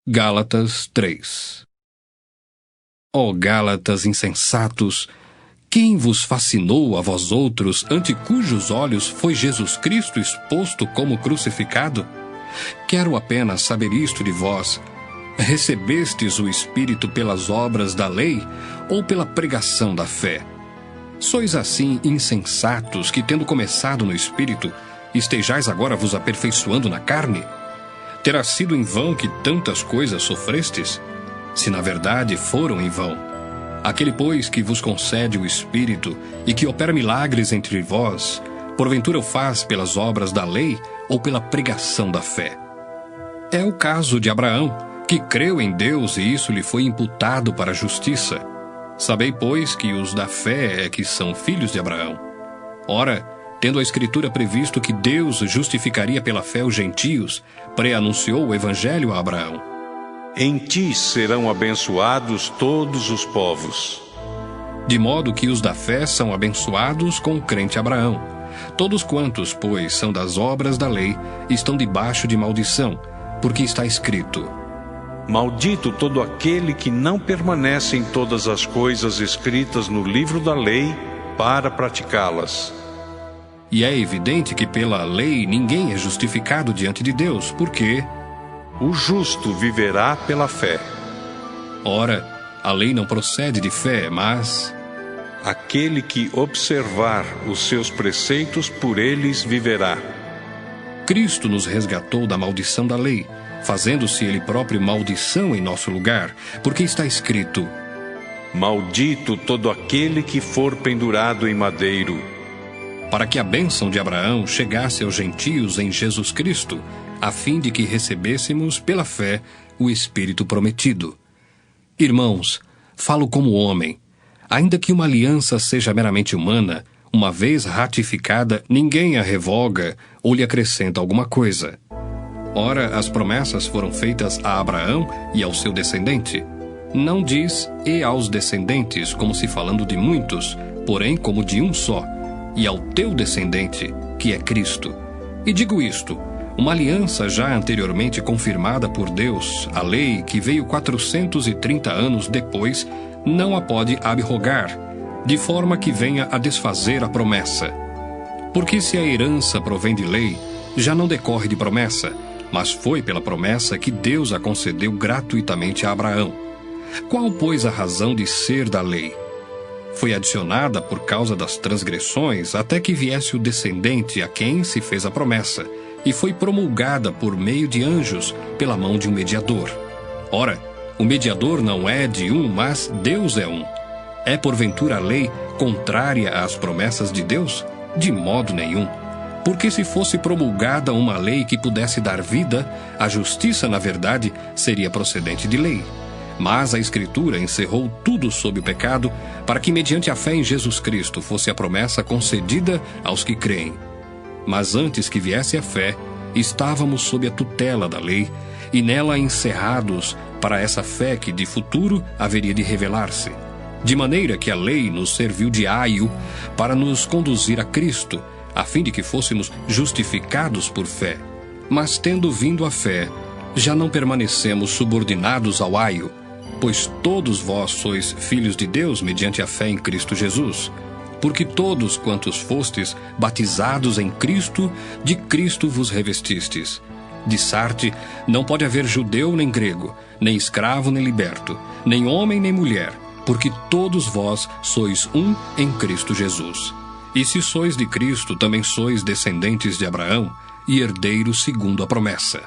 Gálatas 3. Ó Gálatas insensatos, quem vos fascinou a vós outros, ante cujos olhos foi Jesus Cristo exposto como crucificado? Quero apenas saber isto de vós: recebestes o Espírito pelas obras da lei ou pela pregação da fé? Sois assim insensatos que, tendo começado no Espírito, estejais agora vos aperfeiçoando na carne? Terá sido em vão que tantas coisas sofrestes? Se na verdade foram em vão. Aquele, pois, que vos concede o Espírito e que opera milagres entre vós, porventura o faz pelas obras da lei ou pela pregação da fé? É o caso de Abraão, que creu em Deus e isso lhe foi imputado para a justiça. Sabei, pois, que os da fé é que são filhos de Abraão. Ora, tendo a Escritura previsto que Deus justificaria pela fé os gentios, pré-anunciou o Evangelho a Abraão. Em ti serão abençoados todos os povos. De modo que os da fé são abençoados com o crente Abraão. Todos quantos, pois, são das obras da lei, estão debaixo de maldição, porque está escrito: Maldito todo aquele que não permanece em todas as coisas escritas no livro da lei para praticá-las. E é evidente que pela lei ninguém é justificado diante de Deus, porque o justo viverá pela fé. Ora, a lei não procede de fé, mas aquele que observar os seus preceitos, por eles viverá. Cristo nos resgatou da maldição da lei, fazendo-se ele próprio maldição em nosso lugar, porque está escrito: Maldito todo aquele que for pendurado em madeiro. Para que a bênção de Abraão chegasse aos gentios em Jesus Cristo, a fim de que recebêssemos pela fé o Espírito prometido. Irmãos, falo como homem. Ainda que uma aliança seja meramente humana, uma vez ratificada, ninguém a revoga ou lhe acrescenta alguma coisa. Ora, as promessas foram feitas a Abraão e ao seu descendente. Não diz "e aos descendentes", como se falando de muitos, porém como de um só, e ao teu descendente, que é Cristo. E digo isto: uma aliança já anteriormente confirmada por Deus, a lei, que veio 430 anos depois, não a pode abrogar, de forma que venha a desfazer a promessa. Porque se a herança provém de lei, já não decorre de promessa, mas foi pela promessa que Deus a concedeu gratuitamente a Abraão. Qual, pois, a razão de ser da lei? Foi adicionada por causa das transgressões até que viesse o descendente a quem se fez a promessa, e foi promulgada por meio de anjos pela mão de um mediador. Ora, o mediador não é de um, mas Deus é um. É porventura a lei contrária às promessas de Deus? De modo nenhum. Porque se fosse promulgada uma lei que pudesse dar vida, a justiça, na verdade, seria procedente de lei. Mas a Escritura encerrou tudo sob o pecado, para que mediante a fé em Jesus Cristo fosse a promessa concedida aos que creem. Mas antes que viesse a fé, estávamos sob a tutela da lei, e nela encerrados para essa fé que de futuro haveria de revelar-se. De maneira que a lei nos serviu de aio para nos conduzir a Cristo, a fim de que fôssemos justificados por fé. Mas tendo vindo a fé, já não permanecemos subordinados ao aio, pois todos vós sois filhos de Deus mediante a fé em Cristo Jesus. Porque todos quantos fostes batizados em Cristo, de Cristo vos revestistes. De Sarte, não pode haver judeu nem grego, nem escravo nem liberto, nem homem nem mulher, porque todos vós sois um em Cristo Jesus. E se sois de Cristo, também sois descendentes de Abraão e herdeiros segundo a promessa.